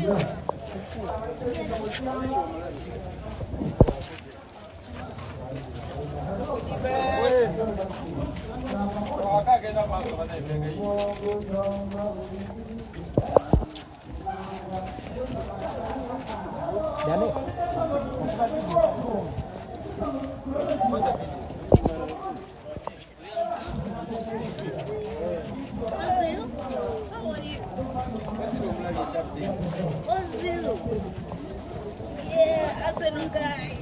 Yeah, I said no guy.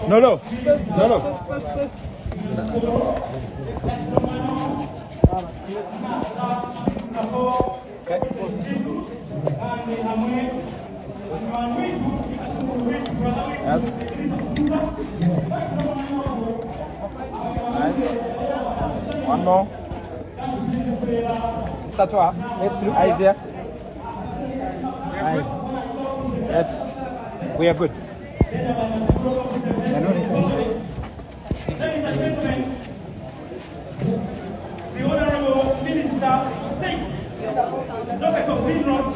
No. Yes. Nice. One more. Start toi. Eyes here. Nice. Yes. We are good. The Honorable Minister of State, Dr. Sophinos,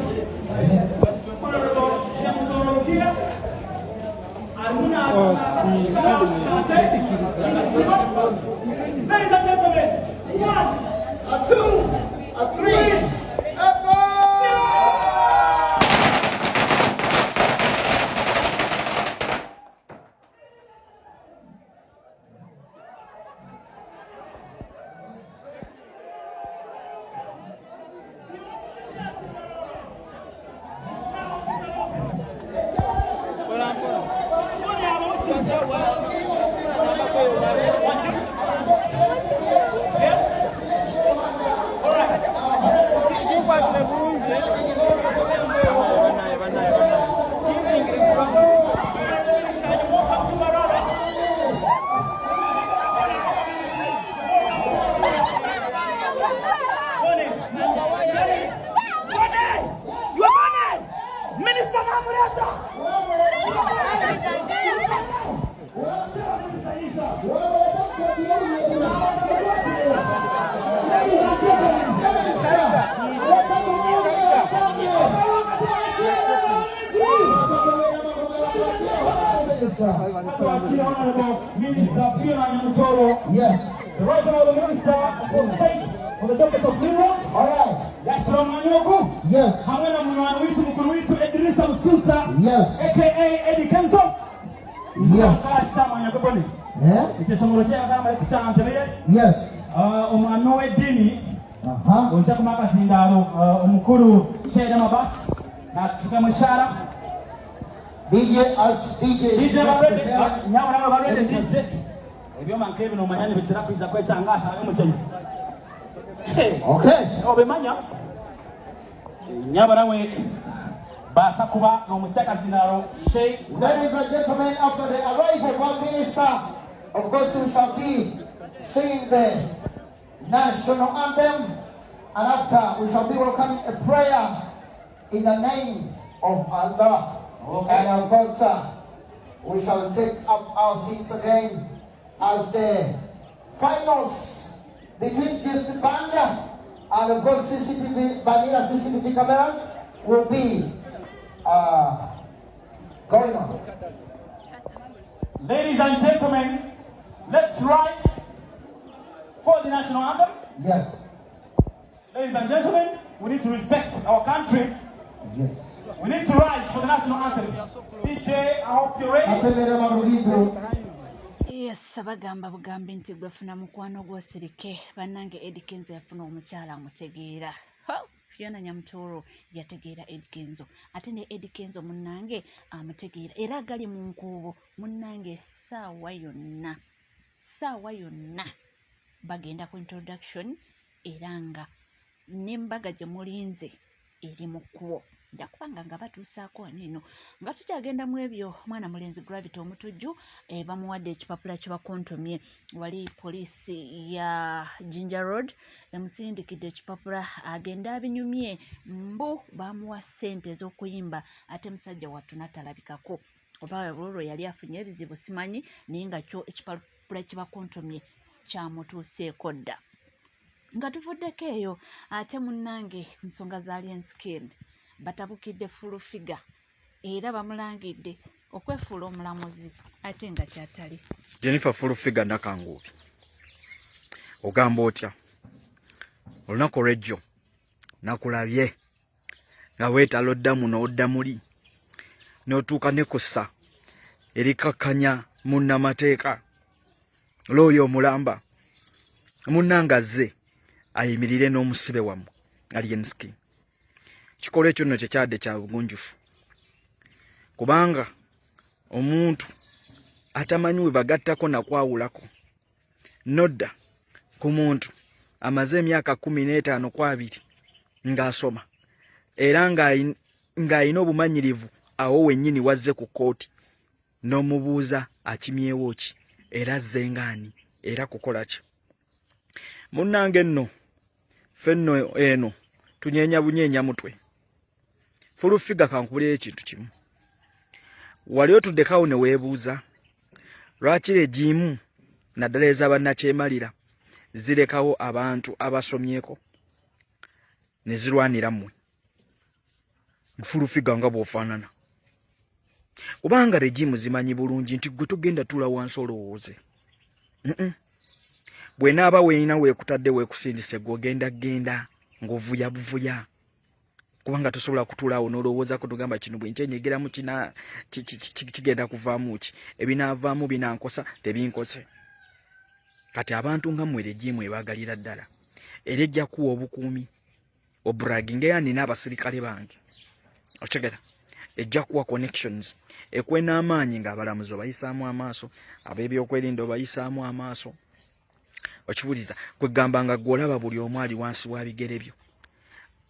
Honorable Yamsoro here, ladies and gentlemen, 1, 2, 3, Honorable Minister Fiona Nyamutoro. Yes. The Right Honorable Minister for State for the Docket of Minerals. All right. Yes, Romanyoku. Yes. Hamwe na mwana witu mkuru witu Edrisa Msusa. Yes. AKA Eddie Kenzo. Yes. Yeah? Yes. Omwana w'eddiini Uh-huh. ojja kumaka akazindaalo omukulu Sheda Mabas natuka mushara DJ as DJ barede nyabona barede DJ ebyoma nkebino omanyani bitira kwiza kwetangasa abe muchenyi Okay. obemanya nyabona we basa kuba n'omuseka zindaalo Shey. Ladies and gentlemen, after the arrival of our minister, of course we shall be singing the national anthem, and after we shall be welcoming a prayer in the name of Allah. Okay. And of course, we shall take up our seats again as the finals between this band and of course CCTV, Vanilla CCTV cameras will be going on. Ladies and gentlemen, let's rise for the national anthem. Yes. Ladies and gentlemen, we need to respect our country. Yes. We need to rise for the national anthem. DJ, I hope you're ready. Yes, bagamba bugambi nti gwefuna mukwano gw'osirike bannange Eddy Kenzo yafuna omukyala amutegeera. Fiona Nyamutoro yategeera Eddy Kenzo ate ne Eddy Kenzo munnange amutegeera era gali mu nkuubo munnange ssaawa yonna bagenda ku introduction era nga n'embaga gye mulinze eri mu kkubo jakubanga nga batuusaako neno nga tukyagenda mu ebyo mwana mulenzi Gravity omutujju bamuwadde ekipapula kye bakontomye wali poliisi ya Ginger Road emusindikidde ekipapula agenda abinyumye mbu bamuwa ssente ez'okuyimba ate musajja wattu natalabikako oba olwo yali afunye ebizibu simanyi naye nga kyo ekipapula kye bakontomye kyamutuuseeko dda nga tuvuddeko eyo ate munnange nsonga za Alien Skin batabukidde full figure era bamulangidde okwefuula omulamuzi ate nga kyatali. Jennifer full figure nakangubi ogamba otya olunaku olw'ejjo nakulabye nga weetala oddamu n'odda muli n'otuuka ne kussa erikakkanya munnamateeka looyo omulamba munnanga azze ayimirire n'omusibe wammwe Alien Skin. Kikolo ekyo nno kyekyadde kya bugunjufu kubanga omuntu atamanyi we bagattako nakwawulako nodda ku muntu amaze emyaka 15 ku 2 ng'asoma era ng'ayina obumanyirivu awo wennyini wazze ku kkooti n'omubuuza akimyewo ki era azzengaani era kukola ki. Munnange nno fenno eno tunyeenya bunyeenya mutwe full figure kankubulira ekintu kimu wali otuddekawo ne weebuuza lwaki regimu naddala ez'abannakyemalira zirekawo abantu abasomyeko ne zirwanira mmwe full figure nga bw'ofaanana kubanga regimu zimanyi bulungi nti gwe tugenda tula wansi olowooze bwe naaba weeyina weekutadde weekusindise gw'ogenda genda ng'ovuya buvuya kubanga tosobola kutuulaawo n'olowooza ko tugamba kino bwe nkyenyegeramu kigenda kuvaamu ki ebinaavaamu binankosa tebinkose. Kati abantu nga mmwe regimu ebaagalira ddala era ejja kuwa obukuumi obragging era nina abasirikale bange otegera ejja kuwa connections ekwena amaanyi ng'abalamuzi obayisaamu amaaso ab'ebyokwerinda obayisaamu amaaso okibuliza kwegamba nga gw'olaba buli omu ali wansi wa bigere byo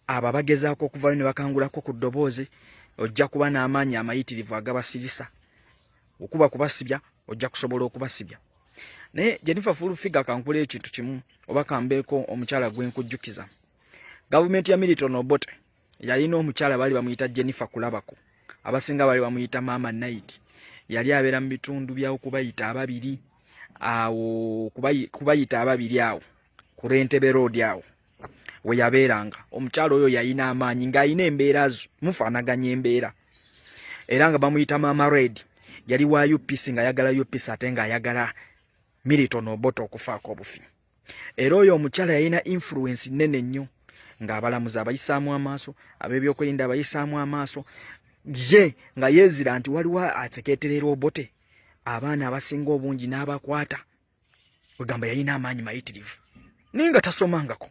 abo bagezaako okuvaayo ne bakangulako ku ddoboozi ojja kuba n'amaanyi amayitirivu agabasirisa okuba kubasibya ojja kusobola okubasibya. Naye Jennifer full figure kankula ekintu kimu oba kambeeko omukyala gwenkujjukiza gavumenti ya Milton Obote yalina omukyala baali bamuyita Jennifer kulabako abasinga baali bamuyita Mama Night yali abeera mu bitundu byawo kubayita ababiri awo kubayita ababiri awo ku Rentebe Road awo we yabeeranga omukyalo oyo yalina amaanyi ng'ayina embeera zo mufaanaganya embeera era nga bamuyita Mama Red yali wa UPC ng'ayagala UPC ate ng'ayagala Milton Obote okufaako obufi era oyo omukyala yalina influence nnene nnyo ng'abalamuzi abayisaamu amaaso ab'ebyokwerinda abayisaamu amaaso ye nga yeezira nti waliwo atekeeterera Obote abaana abasinga obungi n'abakwata wegamba yalina amaanyi mayitirivu naye nga tasomangako.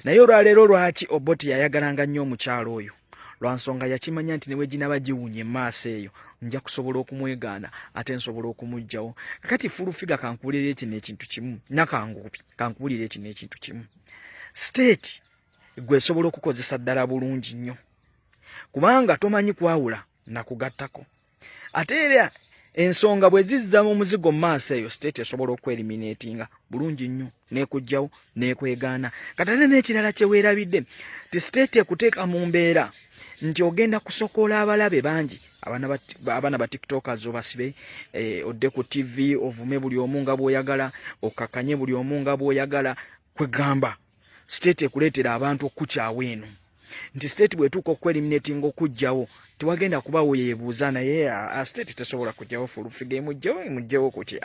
Naye olwaleero lwaki Obote yayagalanga nnyo omukyalo oyo lwa nsonga yakimanya nti ne we ginaba giwunye maaso eyo nja kusobola okumwegaana ate nsobola okumuggyawo. Kati full figure kankubulira ekino ekintu kimu nakangubi kankubulira ekino ekintu kimu state gwe esobola okukozesa ddala bulungi nnyo kubanga tomanyi kwawula nakugattako ate era ensonga bwe zizza mu muzigo mu maaso eyo state esobola okweliminatinga bulungi nnyo n'ekuggyawo n'ekwegaana. Kati ate n'ekirala kye weerabidde ti state ekuteeka mu mbeera nti ogenda kusokoola abalabe bangi abaana ba tiktokers obasibe odde ku TV ovume buli omu nga bw'oyagala okakkanye buli omu nga bw'oyagala kwegamba state ekuleetera abantu okukyawo eno nti state bwetuuka okweliminatinga okuggyawo tiwagenda kuba weebuuza naye state tesobola kuggyawo full figure emuggyawo kuki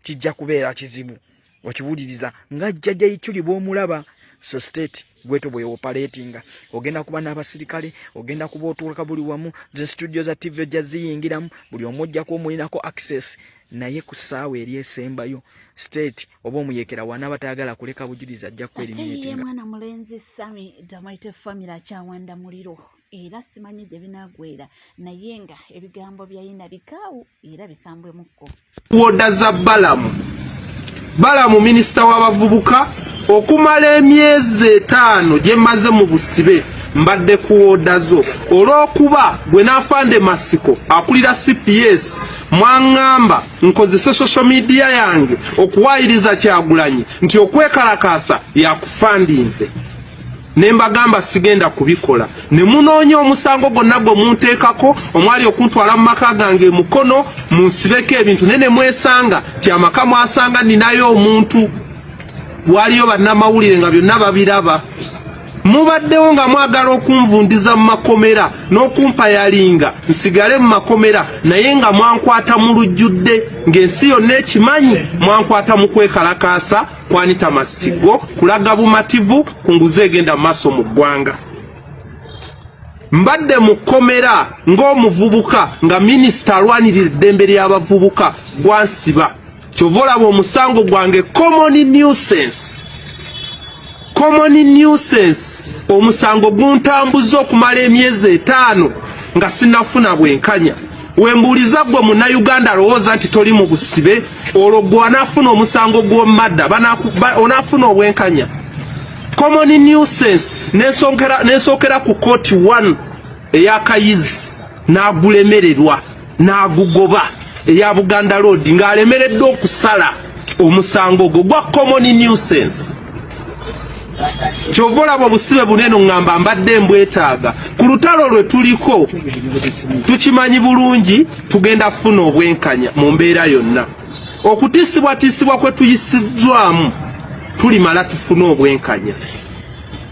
kijja kubeera kizibu. Okiwuliriza nga jjajja Ichuli bw'omulaba so state gweto bwe operatinga ogenda kuba n'abasirikale ogenda kuba otuuka buli wamu the studio za TV jaziyingiramu buli omujja ko mulinako access naye ku ssaawa eri esembayo state oba omuyekera wana batayagala kuleka bujuliza ajja kweriminate ye mwana mulenzi Sami Damaite family akyawanda muliro era simanyi gye binagwera naye nga ebigambo byayina bikaawu era bikambwemukko woda za Balamu minisita w'abavubuka okumala emyezi 5 gye maze mu busibe mbadde kuwodazo olw'okuba gwe n'afande Masiko akulira CPS mwangamba nkozese social media yange okuwayiriza Kyagulanyi nti okwekalakasa yakufandinze nembagamba sigenda kubikola ne munoonya omusango gonna gwe munteekako omwali okuntwala mu maka gange mukono munsibeko ebintu nene mwesanga ti amaka mwasanga ninayo omuntu waliyo bannamawulire nga byonna babiraba mubaddewo nga mwagala okunvundiza mu makomera n'okumpayalinga nsigale mu makomera naye nga mwankwata mu lujjudde ng'ensi yonna ekimanyi mwankwata mu kwekalakaasa kwanita Masitigo kulaga bumativu ku nguzi egenda mu maaso mu ggwanga mbadde mu kkomera ng'omuvubuka nga minisita alwanirira eddembe ly'abavubuka gwansiba kyova olaba omusango gwange common nuisance omusango guntambuza okumala emyezi 5 nga sinafuna bwenkanya wembuuliza gwe munnayuganda alowooza nti toli mu busibe olwo gwe anaafuna omusango gw'omadda onaafuna obwenkanya common nuisance nensookera ku kooti 1 ey'akayizi n'agulemererwa n'agugoba eya Buganda Road ng'alemereddwa okusala omusango gwo gwa common nuisance kyova olaba obusibe bunene ngamba mbadde mbwetaaga ku lutalo lwe tuliko tukimanyi bulungi tugenda kufuna obwenkanya mu mbeera yonna okutiisibwatiisibwa kwe tuyisiddwamu tulimala tufuna obwenkanya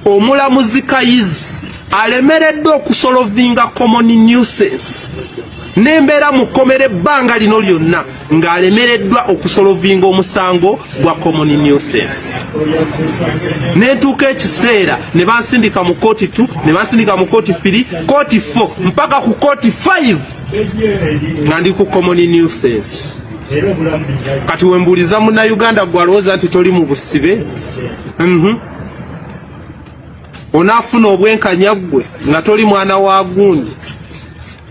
omulamuzi Kayizi alemereddwa okusolovinga common nuisance nembeera mu kkomera ebbanga lino lyonna ng'alemereddwa okusolovinga omusango gwa common nuisance nentuuka ekiseera ne bansindika mu kooti 2 ne bansindika mu kooti 3 kooti 4 mpaka ku kooti 5 nga ndi ku common nuisance kati wembuuliza munnayuganda gwe alowooza nti toli mu busibe onaafuna obwenkanya gwe nga toli mwana wa gundi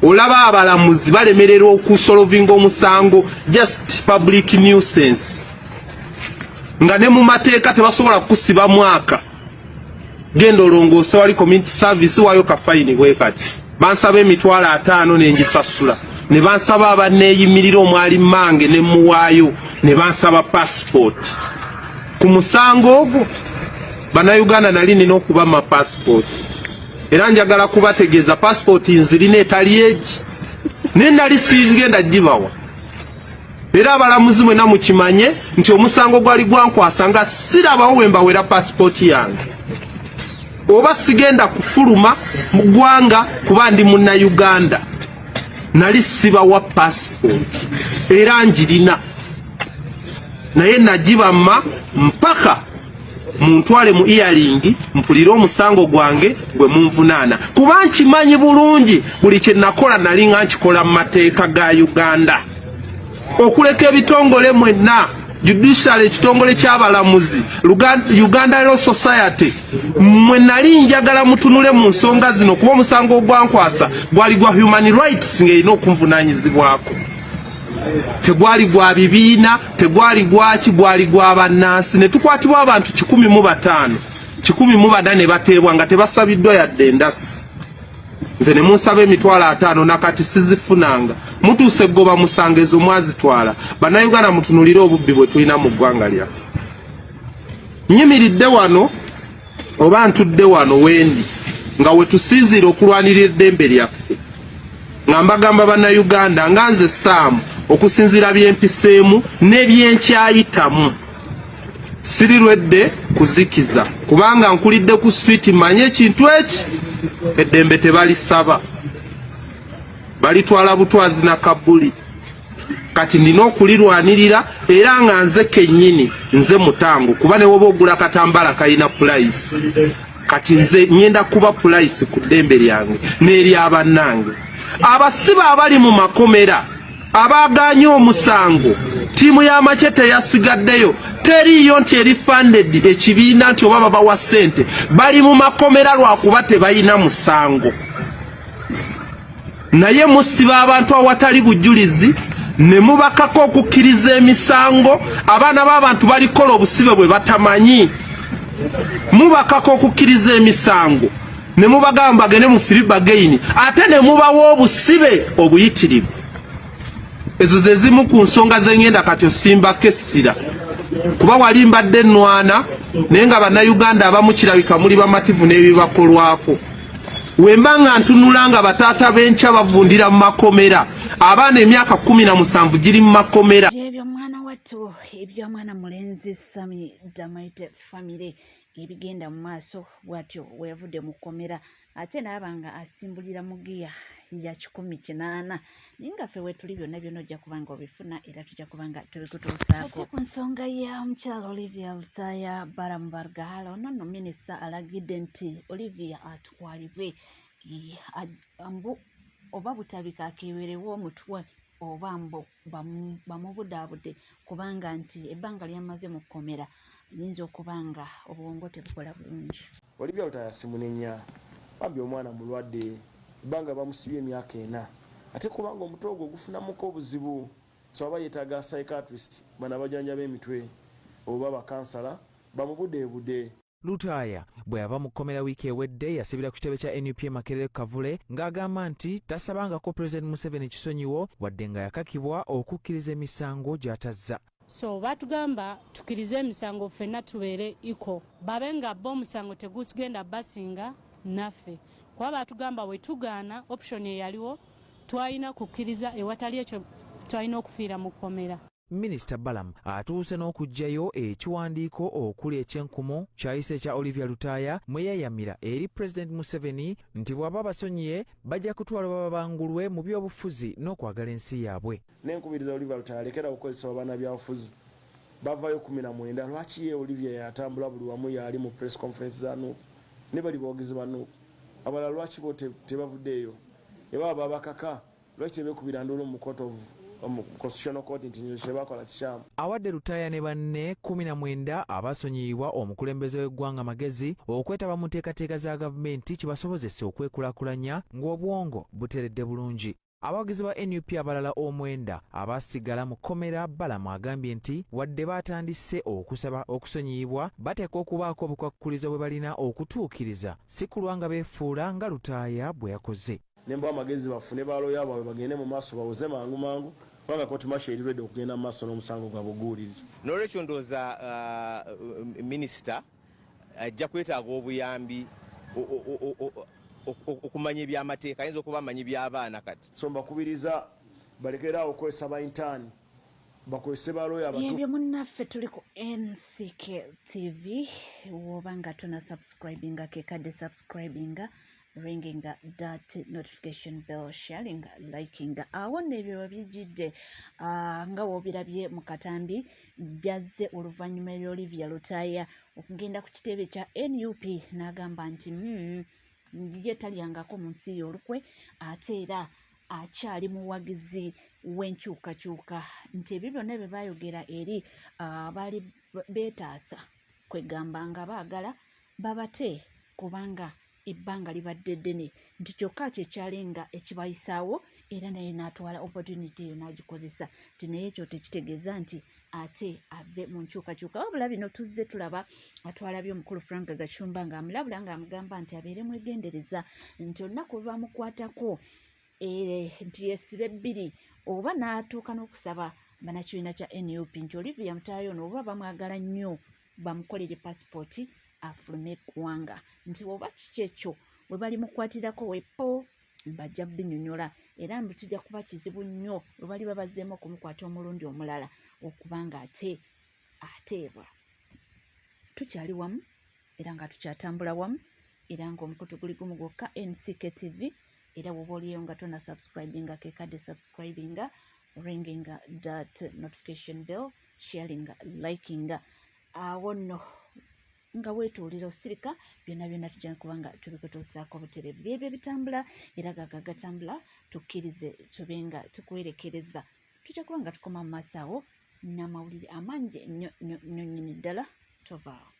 olaba abalamuzi balemererwa okusolovinga omusango just public nuisance nga ne mu mateeka tebasobola kusiba mwaka genda olongoose wali community service wayo kafayini bwe kati bansaba emitwalo 5 nengisasula ne bansaba abaneeyimirira omwali Mange ne muwaayo ne bansaba passport ku musango ogwo bannayuganda nali nina okuba ma passport era njagala kubategeeza passport nzirina etali egi nendali sigenda gibawa era abalamuzi mwena mukimanye nti omusango gwali gwankwasa nga sirabawo wembawera passport yange oba sigenda kufuluma mu ggwanga kuba ndi munnayuganda nali sibawa passport era njirina naye nagibamma mpaka muntwale mu earring mpulire omusango gwange gwe munvunaana kuba nkimanyi bulungi buli kye nakola nali nga nkikola mu mateeka ga Uganda okuleka ebitongole mwenna judicial ekitongole ky'abalamuzi Uganda Law Society mwe nali njagala mutunule mu nsonga zino kuba omusango ogwankwasa gwali gwa human rights ng'erina okunvunaanyizibwako tegwali gwa bibiina tegwali gwaki gwali gwa bannansi ne tukwatibwa abantu 105 ne bateebwa nga tebasabiddwa yadde endasi nze ne munsaba emitwalo 5 nakati sizifunanga mutuuse goba musango ezo mwazitwala bannayuganda mutunulire obubbi bwe tulina mu ggwanga lyaffe nyimiridde wano oba ntudde wano wendi nga we tusinziira okulwanirira eddembe lyaffe nga mbagamba bannayuganda nga nze Saamu okusinzira byempiseemu n'ebyenkyayitamu sirirwedde kuzikiza kubanga nkulidde ku street manye ekintu eki eddembe tebalisaba balitwala butwazi na kabuli kati nina okulirwanirira era nga nze kennyini nze mutango kuba ne woba ogula katambala kalina price kati nze nyenda kuba price ku ddembe lyange n'eri abannange abasibe abali mu makomera abaganye omusango tiimu y'amagye teyasigaddeyo teriiyo nti eri funded ekibiina nti oba babawa ssente bali mu makomera lwakuba tebalina musango naye musiba abantu awatali bujulizi ne mubakako okukkiriza emisango abaana b'abantu balikola obusibe bwe batamanyi mubakako okukkiriza emisango ne mubagamba bagende mu Philip again ate ne mubawa obusibe obuyitirivu ezo ze zimu ku nsonga zengenda kati osimbako essira kuba wali mbadde nnwana naye nga bannayuganda abamu kirabika muli bamativu n'ebibakolwako wemba nga ntunula nga bataata b'enkya bavundira mu makomera abaana emyaka 17 giri mu makomera ebyo mwana wattu ebyo mwana mulenzi Sami Damaite family ebigenda mu maaso bwatyo weyavudde mu kkomera ate naabanga asimbulira mu giya ya 18 ninga ffe wetuli byonna byonna ojja kubanga obifuna era tujja kubanga tubikutuusaako ku nsonga ya omukyala Olivia Lutaya Baramu Bargala ono minisita alagidde nti Olivia atwalibwe mbu oba butabika akewerewo omutwe oba mbu bamubudaabudde kubanga nti ebbanga lyamaze mu kkomera yinza okubanga obwongo tebukola bulungi. Olivia Lutaya simunenya bambi omwana mulwadde ebbanga bamusibye emyaka 4 ate kubanga omutwe ogwo gufunamuko obuzibu so aba yeetaaga psychiatrist bana bajanjaba emitwe oba bakansala bamubudeebude. Lutaya bwe yava mu kkomera wiiki ewedde yasibira ku kitebe kya NUP Makerere Kavule ng'agamba nti tasabangako President Museveni kisonyiwo wadde nga yakakibwa okukkiriza emisango gy'atazza. So batugamba tukirize emisango ffenna tubeere iko babe nga bo omusango tegugenda basinga naffe kuba batugamba bwe tugaana option eyaliwo twalina kukkiriza ewatali ekyo twalina okufiira mu kkomera. Minisita Balamu atuuse n'okugjayo ekiwandiiko okuli ekyenkumo kyayise kya Olivia Lutaya mwe yayamira eri President Museveni nti bw'aba basonyiye bajja kutwalwa babangulwe mu byobufuzi n'okwagala ensi yaabwe. N'enkubiriza Olivia Lutaya alekera okukozesa abaana byabufuzi bavayo 19 lwaki ye Olivia yatambula buli wamu yali mu press conference zano ne bali boogezi bano abalala lwaki bo tebavuddeeyo eba babakaka lwaki tebekubira ndolo mu court of Constitutional Court nti shebakola kishamu. Awadde Lutaya ne banne 19 abasonyiyibwa omukulembeze w'eggwanga magezi okwetaba mu nteekateeka za gavumenti kibasobozese okwekulaakulanya ng'obwongo buteredde bulungi. Abawagizi ba NUP abalala 9 abasigala mu kkomera Balamu agambye nti wadde batandise okusaba okusonyiyibwa bateekwa okubaako obukwakkulizo bwe balina okutuukiriza si kulwa nga beefuula nga Lutaya bwe yakoze. Nemba amagezi bafune baloya bawe bagende mu maaso bawoze mangu mangu kubanga koti masho erirwedde okugenda mu maaso n'omusango gwabuguulizi. N'olwekyo ndowooza minisita ajja kwetaaga obuyambi okumanya ebyamateeka ayinza okuba amanyi by'abaana kati. So mbakubiriza balekeraawo okozesa bayintaani bakozese baloya abatu. Ebyo munnaffe tuli ku NCK TV woba nga tuna subscribinga kekadde subscribinga ringing that notification bell, sharing, liking. Awo nebyo babijidde nga wobirabye mu katambi byazze oluvannyuma lya Olivia Lutaya okugenda ku kitebe kya NUP n'agamba nti ye talyangako mu nsi y'olukwe ate era akyali muwagizi w'enkyukakyuka nti ebyo byonna bye bayogera eri abaali beetaasa kwegamba nga baagala babate kubanga ebbanga libadde ddene nti kyokka kyekyalenga ekibayisaawo era naye n'atwala opportunity eyo n'agikozesa nti naye ekyo tekitegeeza nti ate ave mu nkyukakyuka. Wabula bino tuzze tulaba atwalabye omukulu Frank Gachumba ng'amulabula ng'amugamba nti abeere mwegendereza nti olunaku lwe bamukwatako nti yesibe 2 oba n'atuuka n'okusaba bannakibiina kya NUP nti Olivia Lutaya ono oba bamwagala nnyo bamukolere passport afulume eggwanga nti oba kiki ekyo we bali mukwatirako wepo bajja binyonyola era mbu kijja kuba kizibu nnyo we bali babazzeemu okumukwata omulundi omulala okubanga ateebwa. Tukyali wamu era nga tukyatambula wamu era ng'omukutu guli gumu gwokka NCK TV era woba oliyo nga tona subscribinga kekadde subscribinga ringing that notification bell, sharing, liking. Awo nno nga weetuulira osirika byonna byonna tujja kubanga tubikutuusaako butereevu byebyo bitambula era gatambula tukkirize tube nga tukwerekereza tujja kuba nga tukoma mu maaso awo n'amawulire amangi nnyo nnyini ddala tovaawo.